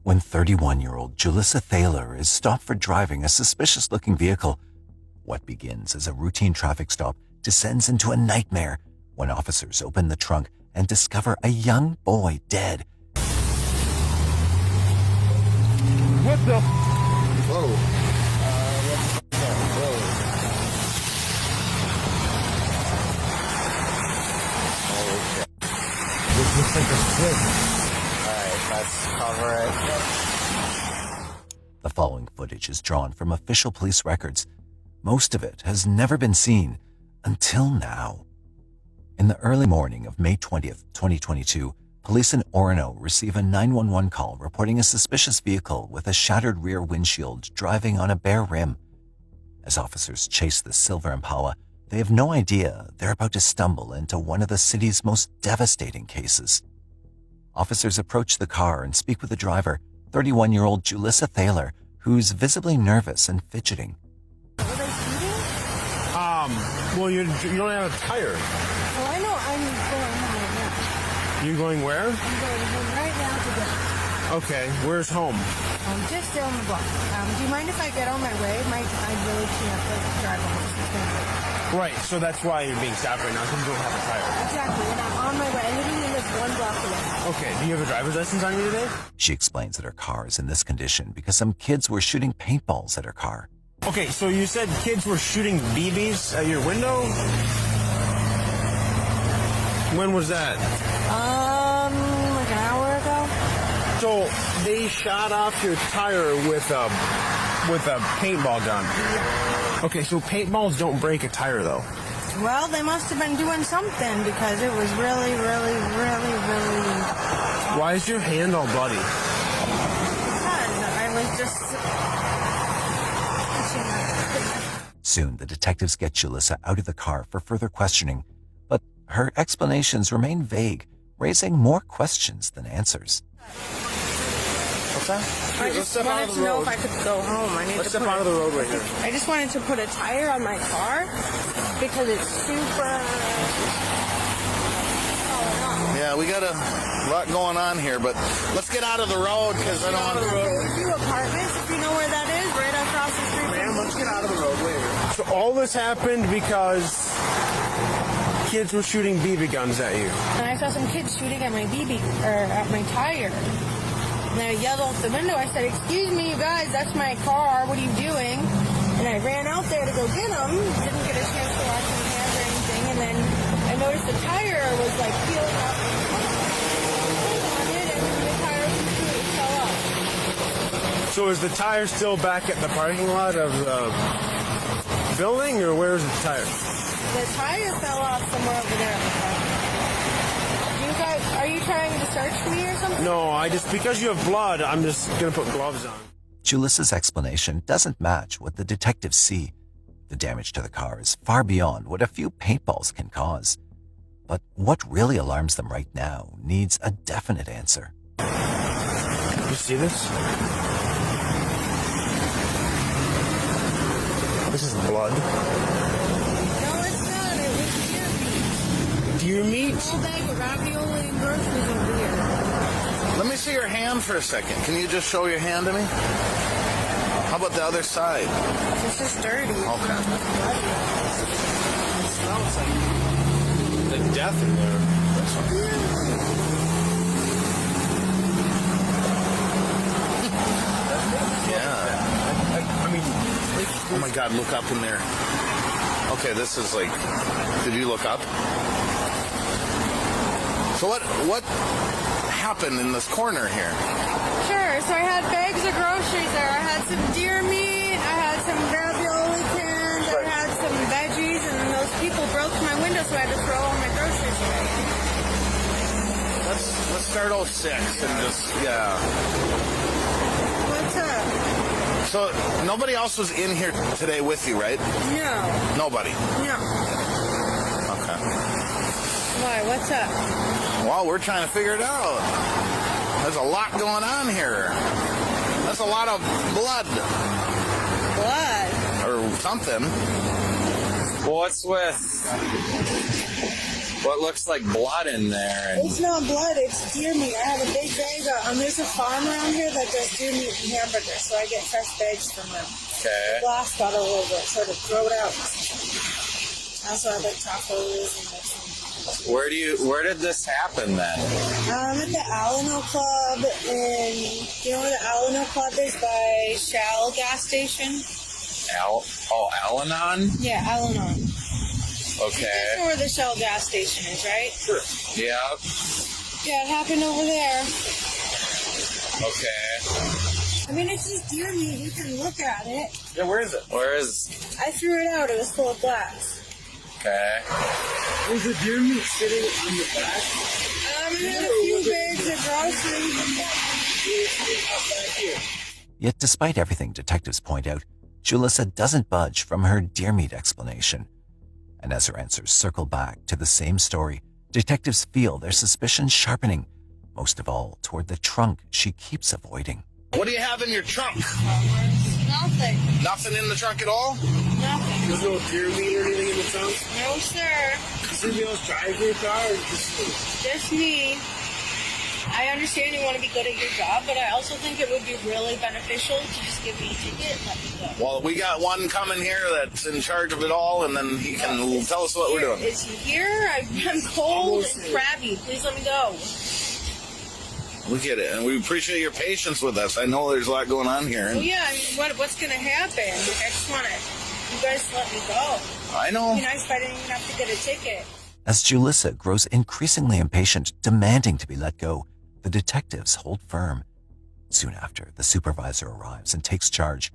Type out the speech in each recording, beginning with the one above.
when 31-year-old Julissa Thaler is stopped for driving a suspicious-looking vehicle. What begins as a routine traffic stop descends into a nightmare when officers open the trunk and discover a young boy dead. What the? Whoa. This looks like a swing. Alright, let's cover it. The following footage is drawn from official police records. Most of it has never been seen until now. In the early morning of May 20th, 2022, police in Orono receive a 911 call reporting a suspicious vehicle with a shattered rear windshield driving on a bare rim. As officers chase the silver Impala, they have no idea they're about to stumble into one of the city's most devastating cases. Officers approach the car and speak with the driver, 31-year-old Julissa Thaler, who's visibly nervous and fidgeting. Were they shooting? Well, you don't have a tire. Well, I know I'm going home right now. You going where? I'm going home right now to dinner. Okay, where's home? Just down the block. Do you mind if I get on my way? I really can't drive home. Right, so that's why you're being stopped right now, because you don't have a tire. Exactly, and I'm on my way. I literally live 1 block away. Okay, do you have a driver's license on you today? She explains that her car is in this condition because some kids were shooting paintballs at her car. Okay, so you said kids were shooting BBs at your window? When was that? Like an hour ago. So they shot off your tire with a paintball gun? Yeah. Okay, so paintballs don't break a tire, though. Well, they must have been doing something because it was really... Why is your hand all bloody? Because I was just... Soon, the detectives get Julissa out of the car for further questioning, but her explanations remain vague, raising more questions than answers. What's that? I just wanted to know if I could go home. Let's step out of the road right here. I just wanted to put a tire on my car because it's super... Yeah, we got a lot going on here, but let's get out of the road because I don't want to... There's a few apartments, if you know where that is, right across the street. Man, let's get out of the road later. So all this happened because kids were shooting BB guns at you. And I saw some kids shooting at my at my tire. And I yelled out the window, I said, "Excuse me, you guys, that's my car, what are you doing?" And I ran out there to go get them, didn't get a chance to wash my hands or anything, and then I noticed the tire was like peeling off on it, and the tire fell off. So is the tire still back at the parking lot of the building, or where's the tire? The tire fell off somewhere over there. You guys, are you trying to search me or something? No, because you have blood, I'm just going to put gloves on. Julissa's explanation doesn't match what the detectives see. The damage to the car is far beyond what a few paintballs can cause. But what really alarms them right now needs a definite answer. You see this? This is blood. No, it's not. It was deer meat. Deer meat? A whole bag of ravioli and groceries over here. Let me see your hand for a second. Can you just show your hand to me? How about the other side? It's just dirty. Okay. It smells like the death in there. Yeah. I mean, Oh my God, look up in there. Okay, this is like, did you look up? So what happened in this corner here? Sure, so I had bags of groceries there. I had some deer meat, I had some ravioli cans, I had some veggies, and then those people broke my window, so I had to throw all my groceries away. Let's start 06 and just, yeah. What's up? So nobody else was in here today with you, right? No. Nobody? No. Okay. Why, what's up? Well, we're trying to figure it out. There's a lot going on here. That's a lot of blood. Blood? Or something. What's with? what looks like blood in there. And It's not blood, it's deer meat. I have a big bag there's a farm around here that does deer meat and hamburgers, so I get fresh bags from them. okay. Glass got all over it, so to throw it out. I also have like tacos and like Where did this happen then? I'm at the Alano Club, and you know where the Alano Club is by Shell gas station? Al-Anon? Yeah, Al-Anon. You Okay. know where the Shell gas station is, right? Sure. Yeah. Yeah, it happened over there. Okay. I mean, it's just deer meat. You can look at it. Yeah, where is it? Where is? I threw it out. It was full of glass. Okay. Is the deer meat sitting on the back? I had a few bags of groceries. Yet despite everything detectives point out, Julissa doesn't budge from her deer meat explanation. And as her answers circle back to the same story, detectives feel their suspicions sharpening, most of all toward the trunk she keeps avoiding. What do you have in your trunk? Nothing. Nothing in the trunk at all? Nothing. There's no deer meat or anything in the trunk? No, sir. Does anybody else drive your car or just Just me. I understand you want to be good at your job, but I also think it would be really beneficial to just give me a ticket and let me go. Well, we got one coming here that's in charge of it all, and then he can tell us what we're doing. Is he here? I'm cold and crabby. Please let me go. We get it, and we appreciate your patience with us. I know there's a lot going on here. Well, yeah, I mean, what's going to happen? Like, I just want you guys to let me go. I know. It'd be nice if I didn't even have to get a ticket. As Julissa grows increasingly impatient, demanding to be let go, the detectives hold firm. Soon after, the supervisor arrives and takes charge.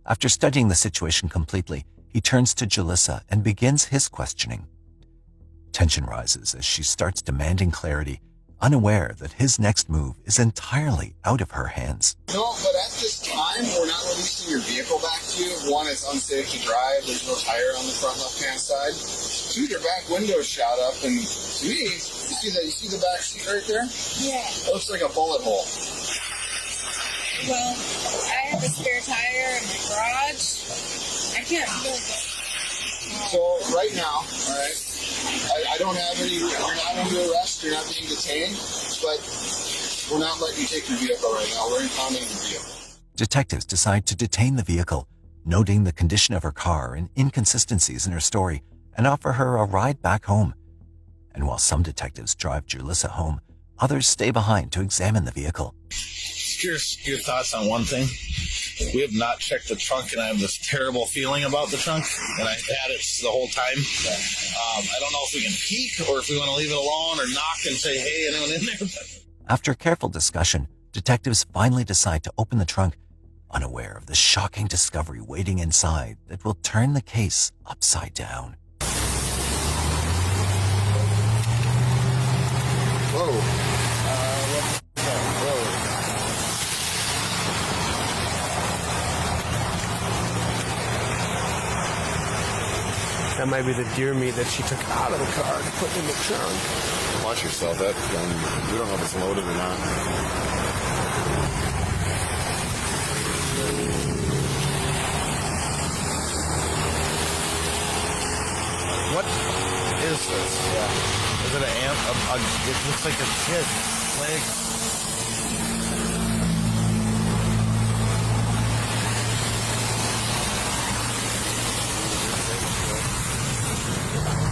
After studying the situation completely, he turns to Julissa and begins his questioning. Tension rises as she starts demanding clarity, unaware that his next move is entirely out of her hands. No, but at this time, we're not releasing your vehicle back to you. One, it's unsafe to drive. There's no tire on the front left-hand side. Two, your back window's shot up, and to me, you see the back seat right there? Yeah. It looks like a bullet hole. Well, I have a spare tire in my garage. I can't move it. So right now, all right, I don't have any. You're not under arrest. You're not being detained, but we're not letting you take your vehicle right now. We're impounding your vehicle. Detectives decide to detain the vehicle, noting the condition of her car and inconsistencies in her story, and offer her a ride back home. And while some detectives drive Julissa home, others stay behind to examine the vehicle. Here's your thoughts on one thing. We have not checked the trunk, and I have this terrible feeling about the trunk, and I've had it the whole time. I don't know if we can peek or if we want to leave it alone or knock and say, hey, anyone in there? After careful discussion, detectives finally decide to open the trunk, unaware of the shocking discovery waiting inside that will turn the case upside down. Whoa. That might be the deer meat that she took out of the car to put in the trunk. Watch yourself. That we don't know if it's loaded or not. What is this? Yeah. Is it an ant? It looks like a kid. Like,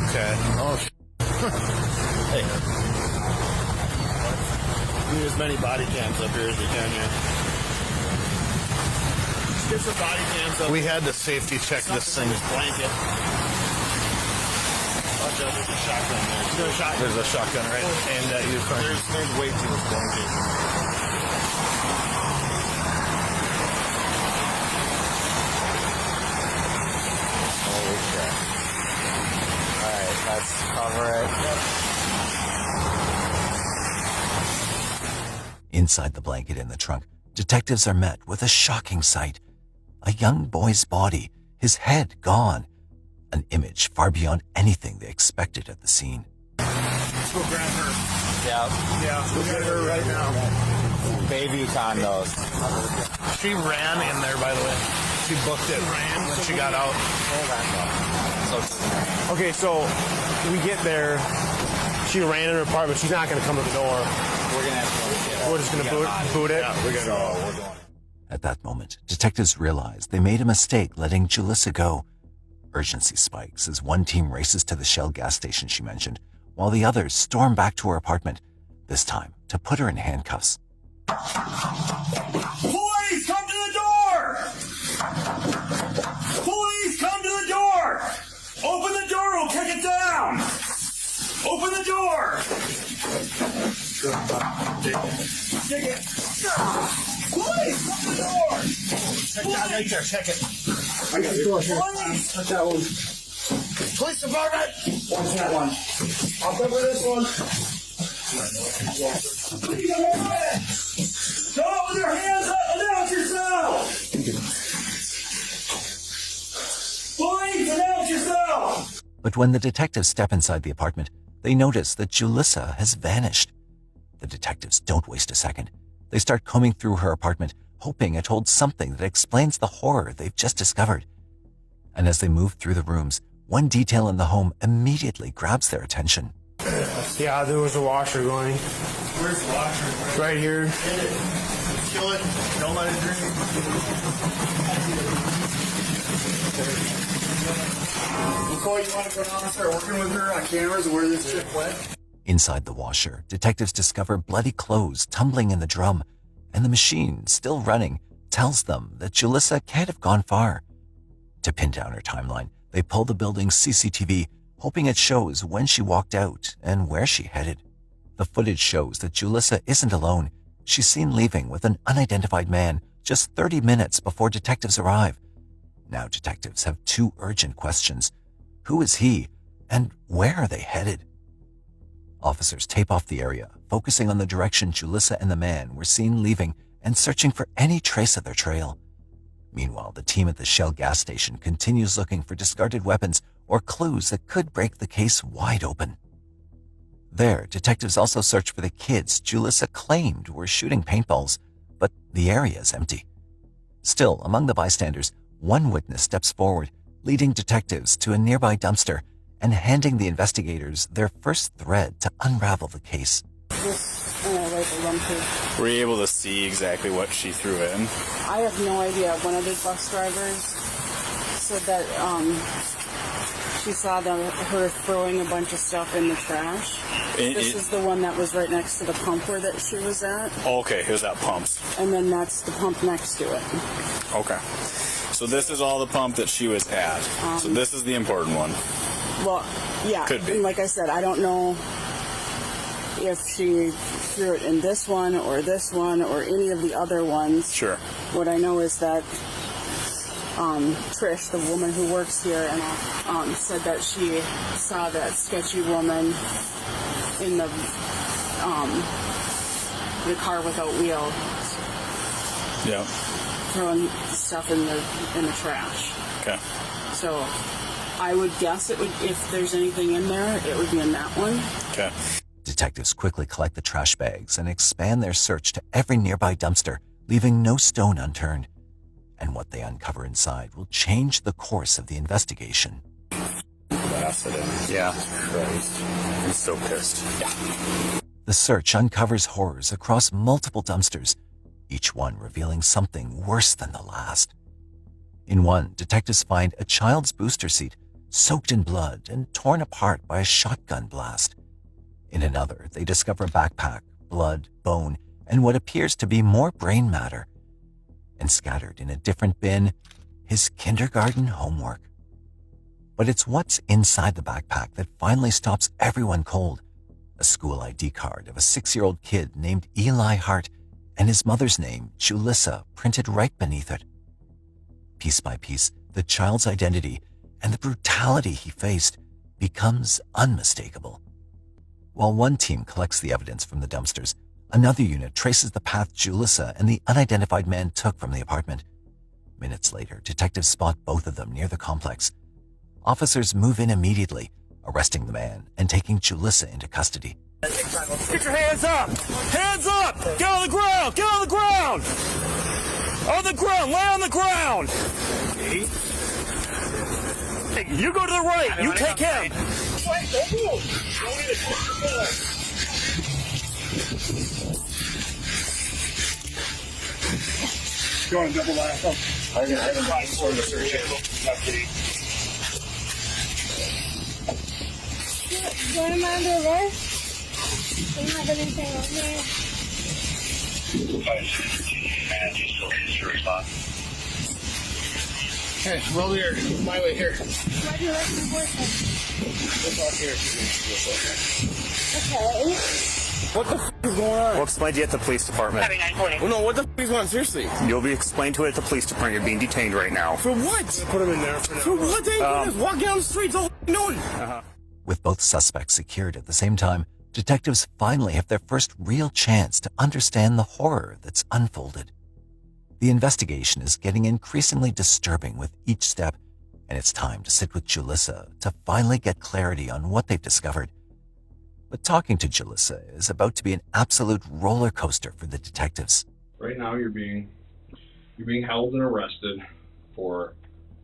okay. Oh, hey. We need as many body cams up here as we can, yeah. Let's get some body cams up. We had to safety check this thing. This blanket. Watch out, there's a shotgun there. There's a shotgun, right? And you There's weight to this blanket. Okay. Alright, let's cover it. Inside the blanket in the trunk, detectives are met with a shocking sight. A young boy's body, his head gone. An image far beyond anything they expected at the scene. Let's go grab her. Yeah. Yeah, we'll get her right now. Baby condos. She ran in there, by the way. She booked it when she got out. Okay, so we get there. She ran in her apartment. She's not going to come to the door. We're gonna have to. We're just going to boot it. Yeah, we're going. At that moment, detectives realized they made a mistake letting Julissa go. Urgency spikes as one team races to the Shell gas station she mentioned, while the others storm back to her apartment, this time to put her in handcuffs. Police, come to the door! Police, come to the door! Open the door, we'll kick it down! Open the door! Kick it. Police, come to the door! Check that right there. Check it. I got the door here. Police. Check that one. Police department. Watch that one. I'll cover this one. Please, don't with your hands up! Announce yourself! Please, announce yourself! But when the detectives step inside the apartment, they notice that Julissa has vanished. The detectives don't waste a second. They start combing through her apartment, hoping it holds something that explains the horror they've just discovered. And as they move through the rooms, one detail in the home immediately grabs their attention. Yeah, there was a washer going. Where's the washer? Right here. Hit it. Kill it. Don't let it drink. Nicole, you want to go down and start working with her on cameras where this chick went? Inside the washer, detectives discover bloody clothes tumbling in the drum, and the machine, still running, tells them that Julissa can't have gone far. To pin down her timeline, they pull the building's CCTV, hoping it shows when she walked out and where she headed. The footage shows that Julissa isn't alone. She's seen leaving with an unidentified man just 30 minutes before detectives arrive. Now detectives have two urgent questions. Who is he, and where are they headed? Officers tape off the area, focusing on the direction Julissa and the man were seen leaving and searching for any trace of their trail. Meanwhile, the team at the Shell gas station continues looking for discarded weapons or clues that could break the case wide open. There, detectives also search for the kids Julissa claimed were shooting paintballs, but the area is empty. Still, among the bystanders, one witness steps forward, leading detectives to a nearby dumpster and handing the investigators their first thread to unravel the case. Were you able to see exactly what she threw in? I have no idea. One of the bus drivers said that she saw her throwing a bunch of stuff in the trash. This is the one that was right next to the pump where that she was at. Oh, okay, here's that pump. And then that's the pump next to it. Okay. So this is all the pump that she was at. So this is the important one. Well, yeah. Could be. And like I said, I don't know if she threw it in this one or any of the other ones. Sure. What I know is that Trish, the woman who works here, and said that she saw that sketchy woman in the car without wheels. Yeah. Throwing stuff in the trash. Okay. So I would guess it would, if there's anything in there, it would be in that one. Okay. Detectives quickly collect the trash bags and expand their search to every nearby dumpster, leaving no stone unturned. And what they uncover inside will change the course of the investigation. Blasted him. Yeah. Christ. I'm so pissed. Yeah. The search uncovers horrors across multiple dumpsters, each one revealing something worse than the last. In one, detectives find a child's booster seat soaked in blood and torn apart by a shotgun blast. In another, they discover a backpack, blood, bone, and what appears to be more brain matter. And scattered in a different bin, his kindergarten homework. But it's what's inside the backpack that finally stops everyone cold. A school ID card of a 6-year-old kid named Eli Hart and his mother's name, Julissa, printed right beneath it. Piece by piece, the child's identity and the brutality he faced becomes unmistakable. While one team collects the evidence from the dumpsters, another unit traces the path Julissa and the unidentified man took from the apartment. Minutes later, detectives spot both of them near the complex. Officers move in immediately, arresting the man and taking Julissa into custody. Get your hands up! Hands up! Get on the ground! Get on the ground! On the ground! Lay on the ground! Hey, you go to the right! You take him! You want to double laugh? I can find sort of a search handle. Going in my underwear? Don't have anything on there. Okay, I'm over here. My way here. Why do you like my boyfriend? We'll talk here. Okay. What the is going on? We'll explain to you at the police department. Well, no, what the is going on? Seriously. You'll be explained to it at the police department. You're being detained right now. For what? Put him in there for now. For what? They ain't just walk down the streets all doing. With both suspects secured at the same time, detectives finally have their first real chance to understand the horror that's unfolded. The investigation is getting increasingly disturbing with each step, and it's time to sit with Julissa to finally get clarity on what they've discovered. But talking to Julissa is about to be an absolute roller coaster for the detectives. Right now, you're being held and arrested for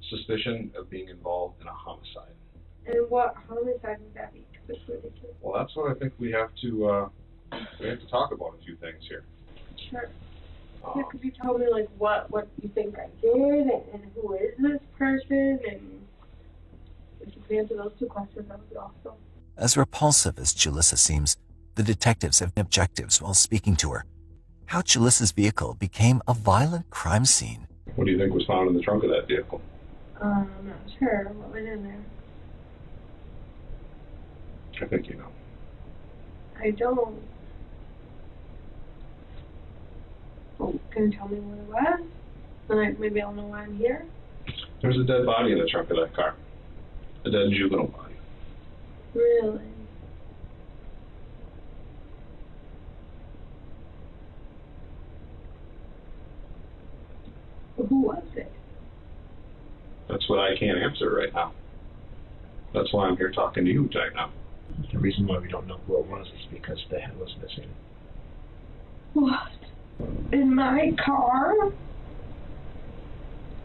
suspicion of being involved in a homicide. And what homicide would that be? That's ridiculous. Well, that's what I think we have to talk about a few things here. Sure. Yeah, could you tell me like what you think I did and who is this person, and if you could answer those two questions, that would be awesome. As repulsive as Julissa seems, the detectives have objectives while speaking to her. How Julissa's vehicle became a violent crime scene. What do you think was found in the trunk of that vehicle? I'm not sure what was in there. I think you know. I don't. Well, can you tell me what it was? And maybe I'll know why I'm here. There's a dead body in the trunk of that car. A dead juvenile body. Really? Who was it? That's what I can't answer right now. That's why I'm here talking to you right now. The reason why we don't know who it was is because the head was missing. What? In my car?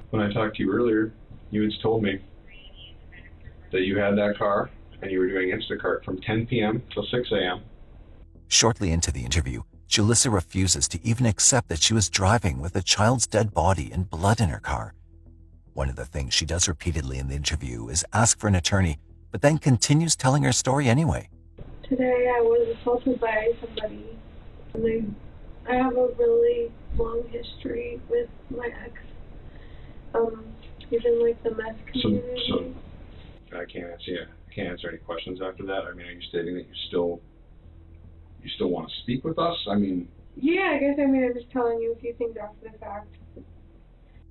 When I talked to you earlier, you had told me that you had that car and you were doing Instacart from 10 p.m. till 6 a.m. Shortly into the interview, Julissa refuses to even accept that she was driving with a child's dead body and blood in her car. One of the things she does repeatedly in the interview is ask for an attorney, but then continues telling her story anyway. Today I was assaulted by somebody, and I have a really long history with my ex. He's in like the meth community. So I can't answer any questions after that. I mean, are you stating that you still want to speak with us? I mean. Yeah, I'm just telling you a few things after the fact.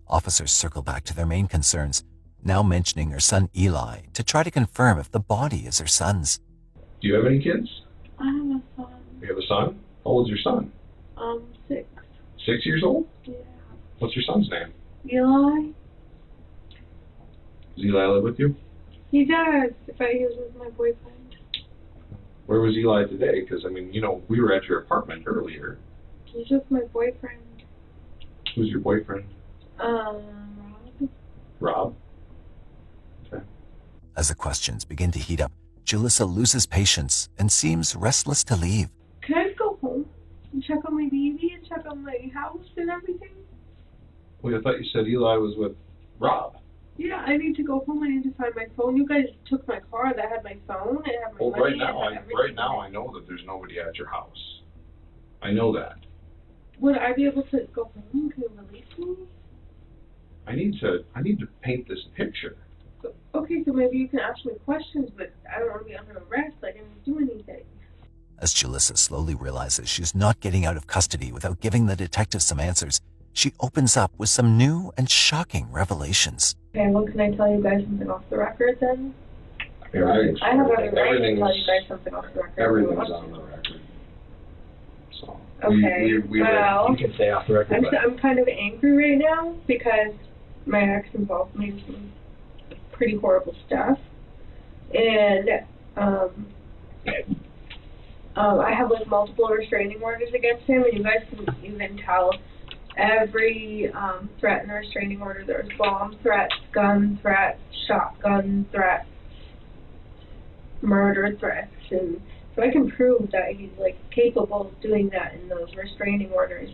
Officers circle back to their main concerns, now mentioning her son Eli to try to confirm if the body is her son's. Do you have any kids? I have a son. You have a son? How old's your son? 6. 6 years old? Yeah. What's your son's name? Eli? Does Eli live with you? He does, but he was with my boyfriend. Where was Eli today? Because, I mean, we were at your apartment earlier. He's with my boyfriend. Who's your boyfriend? Rob. Rob? Okay. As the questions begin to heat up, Julissa loses patience and seems restless to leave. Can I just go home and check on my baby and check on my house and everything? Well, I thought you said Eli was with Rob. Yeah, I need to go home. I need to find my phone. You guys took my car that had my phone. It had my money. Right now, I know that there's nobody at your house. I know that. Would I be able to go home? Can you release me? I need to paint this picture. Okay, so maybe you can ask me questions, but I don't want to be under arrest. I didn't do anything. As Julissa slowly realizes she's not getting out of custody without giving the detective some answers, she opens up with some new and shocking revelations. Okay, well, can I tell you guys something off the record then? I have every right to tell you guys something off the record. Everything's on the record. So okay, well, you can say off the record. I'm kind of angry right now because my ex involved me in some pretty horrible stuff, and I have like multiple restraining orders against him, and you guys can even tell every threat in the restraining order. There's bomb threats, gun threats, shotgun threats. murder threats, and so I can prove that he's like capable of doing that in those restraining orders.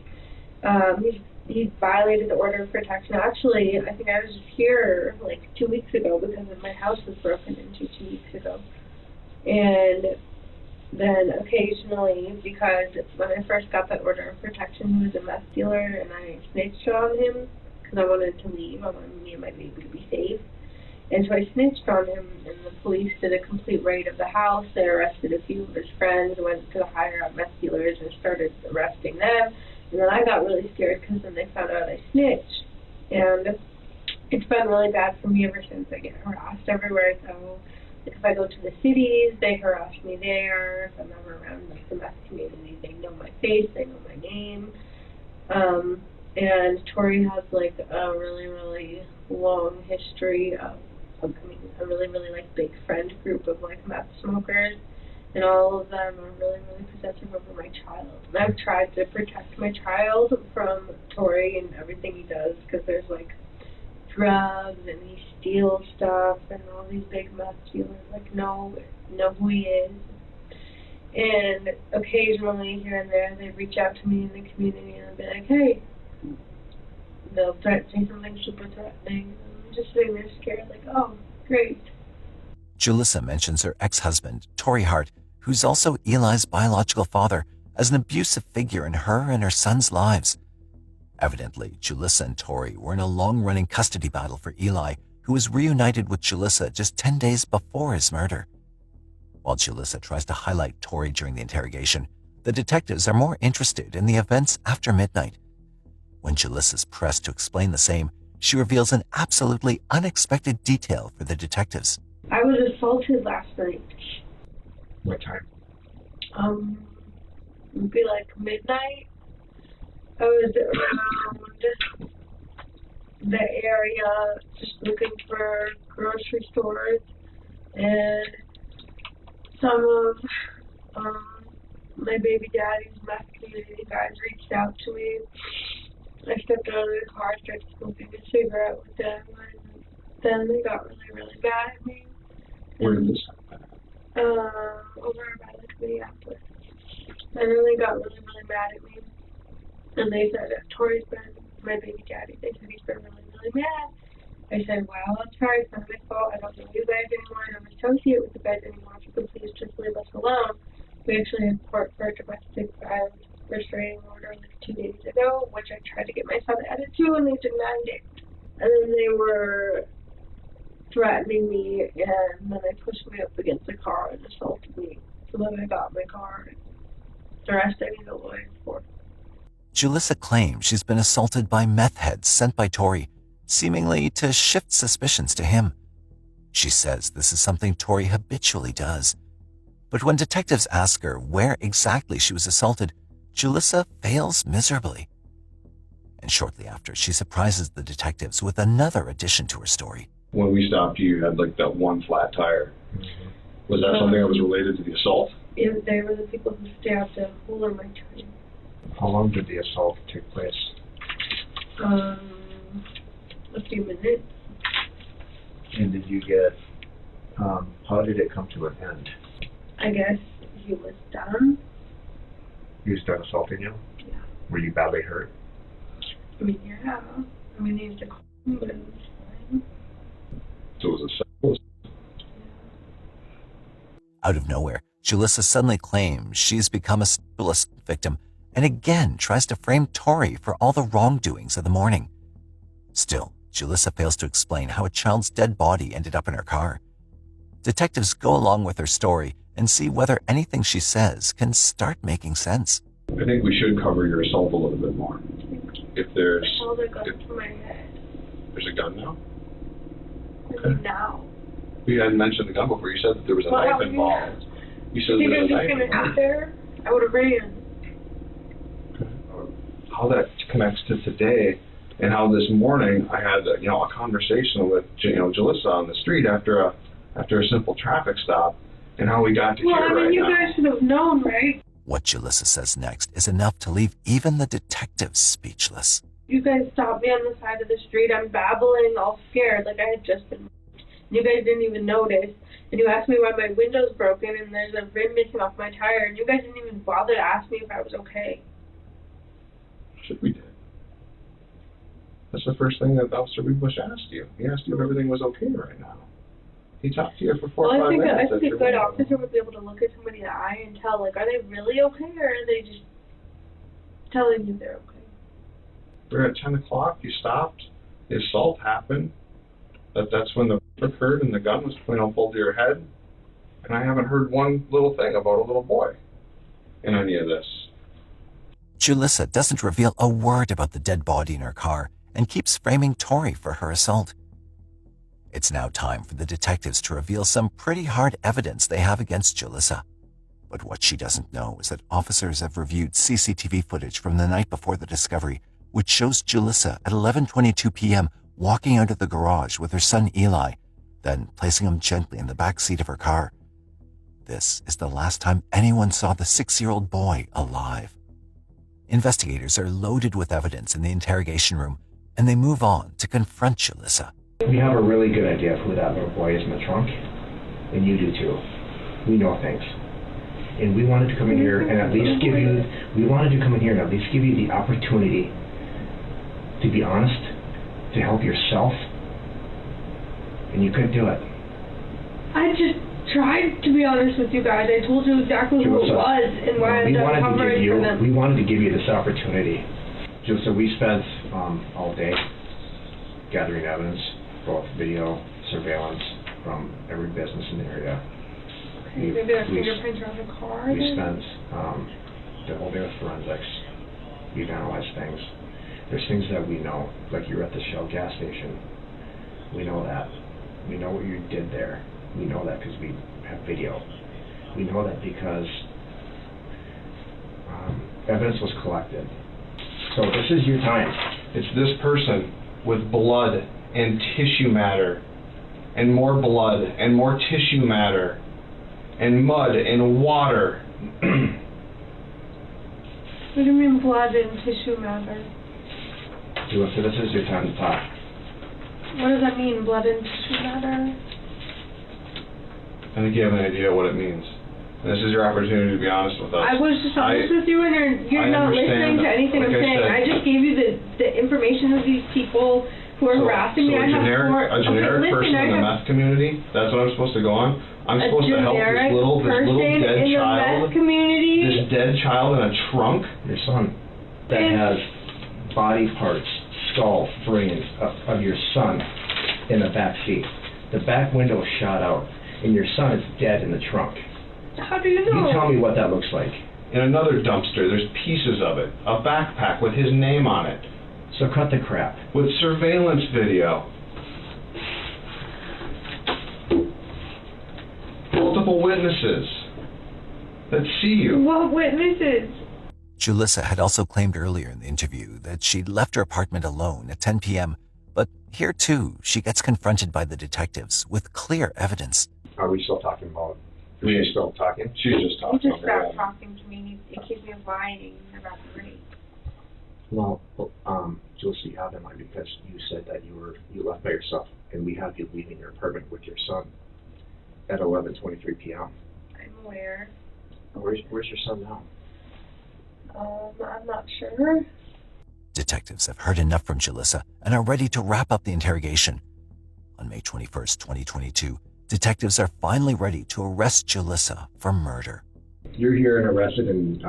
He violated the order of protection. Actually, I think I was here like 2 weeks ago because my house was broken into 2 weeks ago. And then occasionally, because when I first got that order of protection, he was a meth dealer, and I snitched on him because I wanted to leave. I wanted me and my baby to be safe. And so I snitched on him, and the police did a complete raid of the house. They arrested a few of his friends, went to the higher-up meth dealers, and started arresting them. And then I got really scared because then they found out I snitched. And it's been really bad for me ever since. I get harassed everywhere I go. If I go to the cities, they harass me there. If I'm ever around the meth community, they know my face, they know my name. And Tori has like a really, really long history of a really, really like big friend group of like meth smokers. And all of them are really, really possessive over my child. And I've tried to protect my child from Tori and everything he does, because there's like drugs and he steals stuff, and all these big meth dealers like know who he is. And occasionally here and there they reach out to me in the community and they'll be like, hey, they'll say something super threatening. I'm just sitting there scared like, oh, great. Julissa mentions her ex-husband, Tori Hart, who's also Eli's biological father, as an abusive figure in her and her son's lives. Evidently, Julissa and Tori were in a long-running custody battle for Eli, who was reunited with Julissa just 10 days before his murder. While Julissa tries to highlight Tori during the interrogation, the detectives are more interested in the events after midnight. When Julissa's pressed to explain the same, she reveals an absolutely unexpected detail for the detectives. I was assaulted last night. What time? It'd be like midnight. I was around the area just looking for grocery stores, and some of my baby daddy's meth community guys reached out to me. I stepped out of the car, started smoking a cigarette with them, and then they got really, really mad at me. Where did this happen? Over by like Minneapolis. And then they got really, really mad at me. And they said that Tori's been my baby daddy. They said he's been really, really mad. I said, well, I'm sorry, it's not my fault. I don't know you guys anymore. I don't associate with you guys anymore. If you could please just leave us alone. We actually had court for a domestic violence restraining order like 2 days ago, which I tried to get my son added to, and they denied it. And then they were threatening me, and then they pushed me up against the car and assaulted me. So then I got my car, and the rest I need a lawyer for. Julissa claims she's been assaulted by meth heads sent by Tori, seemingly to shift suspicions to him. She says this is something Tori habitually does. But when detectives ask her where exactly she was assaulted, Julissa fails miserably. And shortly after, she surprises the detectives with another addition to her story. When we stopped you, had like that one flat tire. Was that something that was related to the assault? Yeah, they were the people who stabbed the hole in my tire. How long did the assault take place? A few minutes. And did you get, how did it come to an end? I guess he was done. He was done assaulting you? Yeah. Were you badly hurt? I mean, yeah. I mean, he was a clown, but it was fine. So it was a Out of nowhere, Julissa suddenly claims she's become a sexualist victim and again tries to frame Tori for all the wrongdoings of the morning. Still, Julissa fails to explain how a child's dead body ended up in her car. Detectives go along with her story and see whether anything she says can start making sense. I think we should cover your assault a little bit more. If there's... I held a gun to my head. There's a gun now? Okay. Now. You hadn't mentioned the gun before. You said that there was a knife involved. You said You there was think a I was knife just going to involved. sit there? I would have ran. How that connects to today, and how this morning I had a conversation with Julissa on the street after a simple traffic stop, and how we got to Well, here I mean, right you now. guys should have known, right? What Julissa says next is enough to leave even the detectives speechless. You guys stopped me on the side of the street. I'm babbling, all scared, like I had just been. You guys didn't even notice. And you asked me why my window's broken and there's a rim missing off my tire, and you guys didn't even bother to ask me if I was okay. Should we did. That's the first thing that Officer Bush asked you. He asked you if everything was okay right now. He talked to you for 4 or 5 minutes. I think a good officer would be able to look at somebody in the eye and tell, like, are they really okay, or are they just telling you they're okay? We're at 10 o'clock, you stopped, the assault happened, that's when the occurred and the gun was pulled to your head, and I haven't heard one little thing about a little boy in any of this. Julissa doesn't reveal a word about the dead body in her car and keeps framing Tori for her assault. It's now time for the detectives to reveal some pretty hard evidence they have against Julissa. But what she doesn't know is that officers have reviewed CCTV footage from the night before the discovery, which shows Julissa at 11:22 p.m. walking out of the garage with her son Eli, then placing him gently in the back seat of her car. This is the last time anyone saw the 6-year-old boy alive. Investigators are loaded with evidence in the interrogation room, and they move on to confront Julissa. We have a really good idea of who that little boy is in the trunk, and you do too. We know things. And we wanted to come in here and at least give you the opportunity to be honest, to help yourself, and you couldn't do it. I just tried to be honest with you guys. I told you exactly who it was and why I've done coverage for them. We wanted to give you this opportunity. So we spent all day gathering evidence, both video, surveillance from every business in the area. Okay, maybe our fingerprints are on the car. We spent the whole day with forensics. We've analyzed things. There's things that we know, like you were at the Shell gas station. We know that. We know what you did there. We know that because we have video. We know that because evidence was collected. So this is your time. It's this person with blood and tissue matter, and more blood and more tissue matter, and mud and water. What do you mean blood and tissue matter? So this is your time to talk. What does that mean, blood and tissue matter? I think you have an idea what it means. And this is your opportunity to be honest with us. I was just honest with you, and you're not listening to anything I'm saying. I just gave you the information of these people who are harassing me. So a generic person in the meth community, that's what I'm supposed to go on? I'm supposed to help this little dead child, this dead child in a trunk? Your son that has body parts, skull, brains of your son in the back seat. The back window shot out, and your son is dead in the trunk. How do you know? You tell me what that looks like. In another dumpster, there's pieces of it. A backpack with his name on it. So cut the crap. With surveillance video. Multiple witnesses that see you. What witnesses? Julissa had also claimed earlier in the interview that she'd left her apartment alone at 10 p.m., but here too, she gets confronted by the detectives with clear evidence. Are we still talking about? Are we still talking? She's just talking. He just stopped talking to me. He accused me of lying about the rape. Well, Julissa, you have in mind because you said that you left by yourself, and we have you leaving your apartment with your son at 11:23 p.m. I'm aware. Where's your son now? I'm not sure. Detectives have heard enough from Julissa and are ready to wrap up the interrogation. On May 21st, 2022, detectives are finally ready to arrest Julissa for murder. You're here and arrested and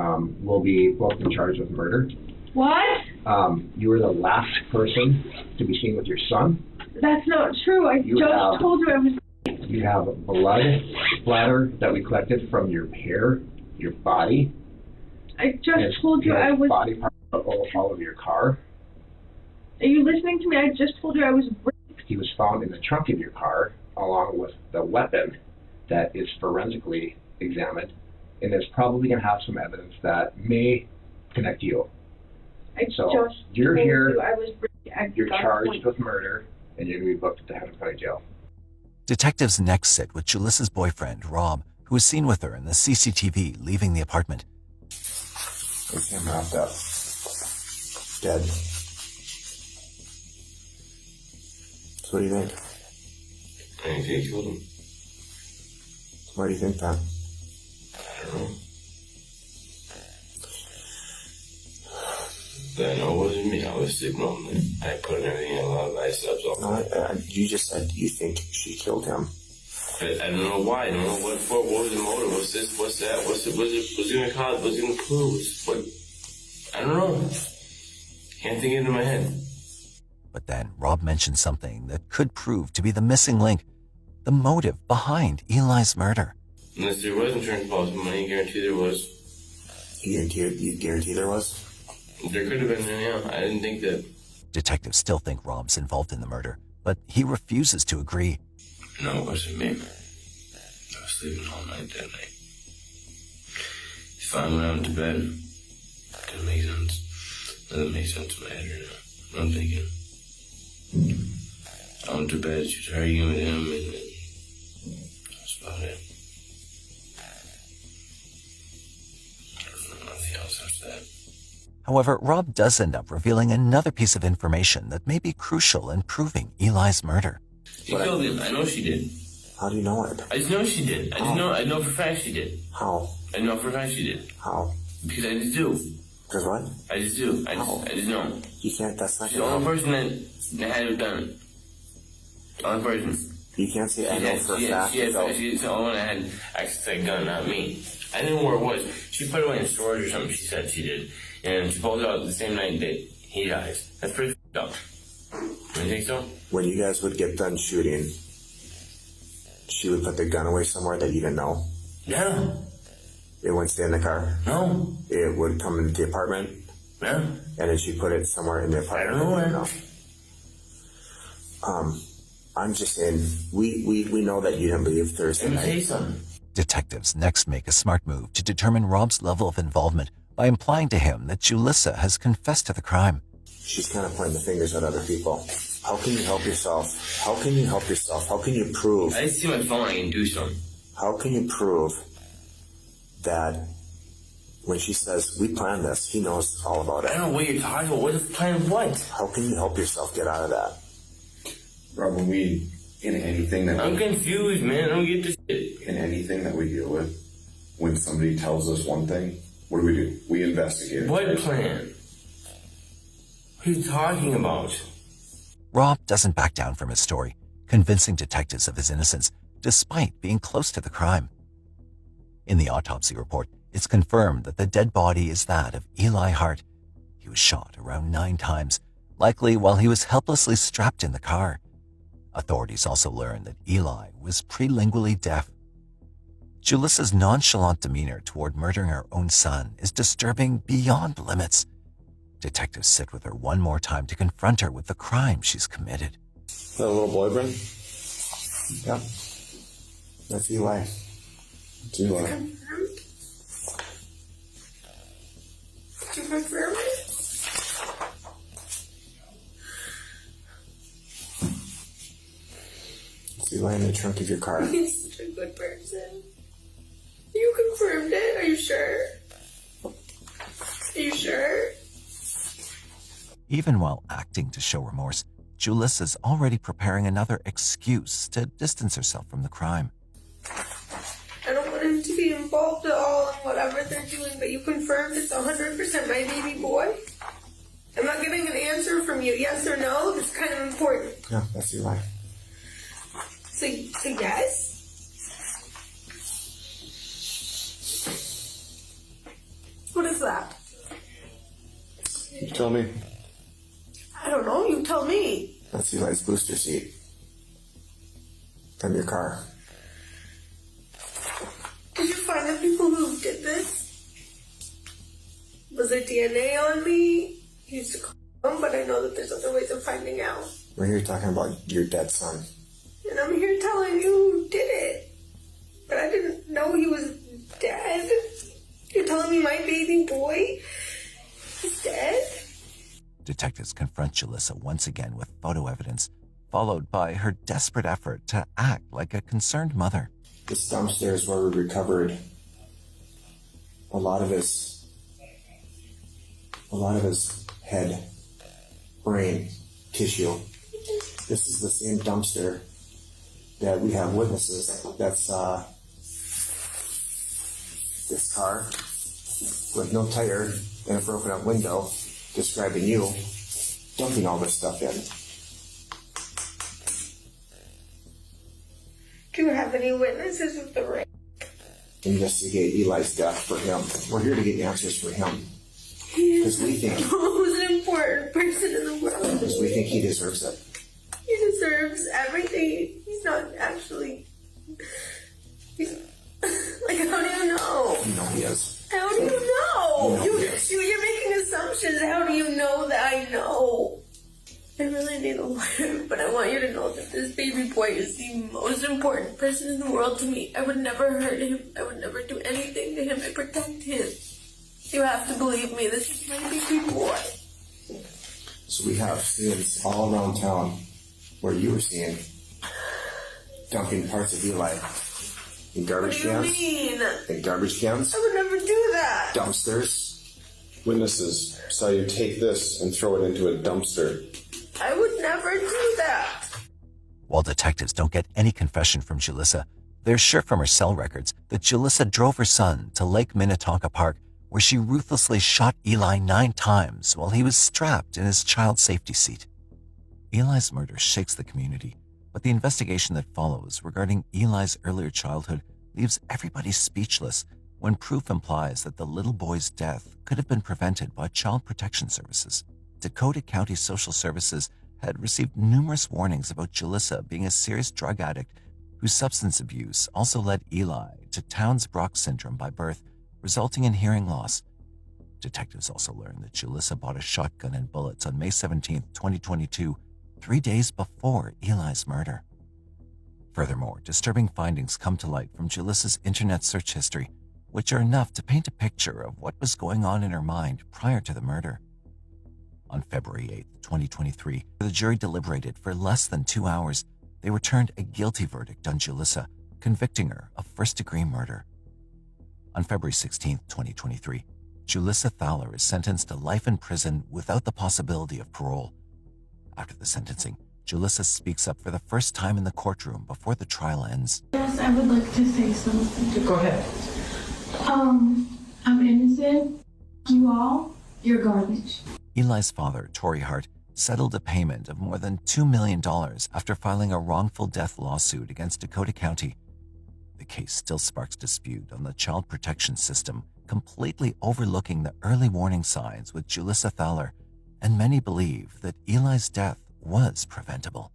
will be both in charge of murder. What? You were the last person to be seen with your son. That's not true. I just told you I was... You have blood splatter that we collected from your hair, your body. I just told you I was... Body parts all of your car. Are you listening to me? I just told you I was raped. He was found in the trunk of your car along with the weapon that is forensically examined, and it's probably going to have some evidence that may connect you. You're here, you're charged with murder, and you're going to be booked at the Hennepin County Jail. Detectives next sit with Julissa's boyfriend, Rob, who was seen with her in the CCTV leaving the apartment. We came wrapped up. Dead. So what do you think? I think they killed him. Why do you think that? I don't know. But I know it wasn't me. I was sleeping on it. I put everything in a lot of ice ups on You just said you think she killed him. I don't know why. I don't know what for. What was the motive? What's this? What's that? What's it gonna cause? What's it gonna prove? What? I don't know. Can't think it into my head. But then Rob mentioned something that could prove to be the missing link, the motive behind Eli's murder. Unless there was insurance policy money, guarantee there was. You guarantee there was? There could have been, yeah. I didn't think that. Detectives still think Rob's involved in the murder, but he refuses to agree. No, it wasn't me. I was sleeping all night that night. If I went out to bed, it doesn't make sense. Doesn't make sense in my head right now. I'm thinking. I went to bed, she was arguing with him, and then that's about it. I don't know nothing else after that. However, Rob does end up revealing another piece of information that may be crucial in proving Eli's murder. She killed him. I know she did. How do you know it? I just know she did. I know for a fact she did. How? I know for a fact she did. How? Because I just do. Because what? I just do. I just know. You can't, that's not She's the only person that had it done. The only person. You can't say I know for a fact. She's the only one that had access to a gun, not me. I didn't know where it was. She put it away in storage or something, she said she did. And she pulled it out the same night that he dies. That's pretty f***ed up. You think so? When you guys would get done shooting, she would put the gun away somewhere that you didn't know? Yeah. It wouldn't stay in the car? No. It would come into the apartment? Yeah. And then she put it somewhere in the apartment? I don't know where. No. I'm just saying, we know that you didn't believe Thursday night. Let me say something. Detectives next make a smart move to determine Rob's level of involvement by implying to him that Julissa has confessed to the crime. She's kind of pointing the fingers at other people. How can you help yourself? How can you help yourself? How can you prove? I see my phone, I can do something. How can you prove that when she says, we planned this, he knows all about it? I don't know what you're talking about. What is plan what? How can you help yourself get out of that? Rob, when we, in anything that I'm confused, man. I don't get this shit. In anything that we deal with, when somebody tells us one thing, what do? We investigate it. What plan? What are you talking about? Rob doesn't back down from his story, convincing detectives of his innocence, despite being close to the crime. In the autopsy report, it's confirmed that the dead body is that of Eli Hart. He was shot around 9 times, likely while he was helplessly strapped in the car. Authorities also learned that Eli was prelingually deaf. Julissa's nonchalant demeanor toward murdering her own son is disturbing beyond limits. Detectives sit with her one more time to confront her with the crime she's committed. That little boy, Brent? Yep. That's Eli. It's Eli. Did you confirm it? It's Eli in the trunk of your car. He's such a good person. You confirmed it? Are you sure? Are you sure? Even while acting to show remorse, Julissa's already preparing another excuse to distance herself from the crime. I don't want him to be involved at all in whatever they're doing, but you confirmed it's 100% my baby boy? I'm not getting an answer from you, yes or no. It's kind of important. Yeah, that's Eli. So yes? What is that? You tell me. I don't know. You tell me. That's Eli's booster seat. From your car. Did you find the people who did this? Was there DNA on me? You used to call them, but I know that there's other ways of finding out. We're here talking about your dead son. And I'm here telling you who did it. But I didn't know he was dead. You're telling me my baby boy is dead? Detectives confront Julissa once again with photo evidence, followed by her desperate effort to act like a concerned mother. This downstairs where we recovered a lot of his head, brain, tissue. This is the same dumpster that we have witnesses that's this car with no tire and a broken up window, describing you dumping all this stuff in. Do you have any witnesses of the rape? Investigate Eli's death for him. We're here to get answers for him. He Because is we think the most important person in the world. because we think he deserves it. He deserves everything. He's not actually. He's like, how do you know? You know he is. How do you know? You know he is. You're making assumptions. How do you know that I know? I really need a lawyer, but I want you to know that this baby boy is the most important person in the world to me. I would never hurt him. I would never do anything to him. I protect him. You have to believe me. This is my baby boy. So we have scenes all around town where you were seen dumping parts of Eli in garbage What do cans. you mean? In garbage cans, I would never do that. dumpsters. Witnesses saw you take this and throw it into a dumpster. I would never do that. While detectives don't get any confession from Julissa, they're sure from her cell records that Julissa drove her son to Lake Minnetonka Park, where she ruthlessly shot Eli 9 times while he was strapped in his child safety seat. Eli's murder shakes the community, but the investigation that follows regarding Eli's earlier childhood leaves everybody speechless when proof implies that the little boy's death could have been prevented by Child Protection Services. Dakota County Social Services had received numerous warnings about Julissa being a serious drug addict whose substance abuse also led Eli to Townes-Brock syndrome by birth, resulting in hearing loss. Detectives also learned that Julissa bought a shotgun and bullets on May 17, 2022, 3 days before Eli's murder. Furthermore, disturbing findings come to light from Julissa's internet search history, which are enough to paint a picture of what was going on in her mind prior to the murder. On February 8, 2023, the jury deliberated for less than 2 hours. They returned a guilty verdict on Julissa, convicting her of first-degree murder. On February 16, 2023, Julissa Thaler is sentenced to life in prison without the possibility of parole. After the sentencing, Julissa speaks up for the first time in the courtroom before the trial ends. Yes, I would like to say something. Go ahead. I'm innocent. You all, you're garbage. Eli's father, Torrey Hart, settled a payment of more than $2 million after filing a wrongful death lawsuit against Dakota County. The case still sparks dispute on the child protection system, completely overlooking the early warning signs with Julissa Thaler, and many believe that Eli's death was preventable.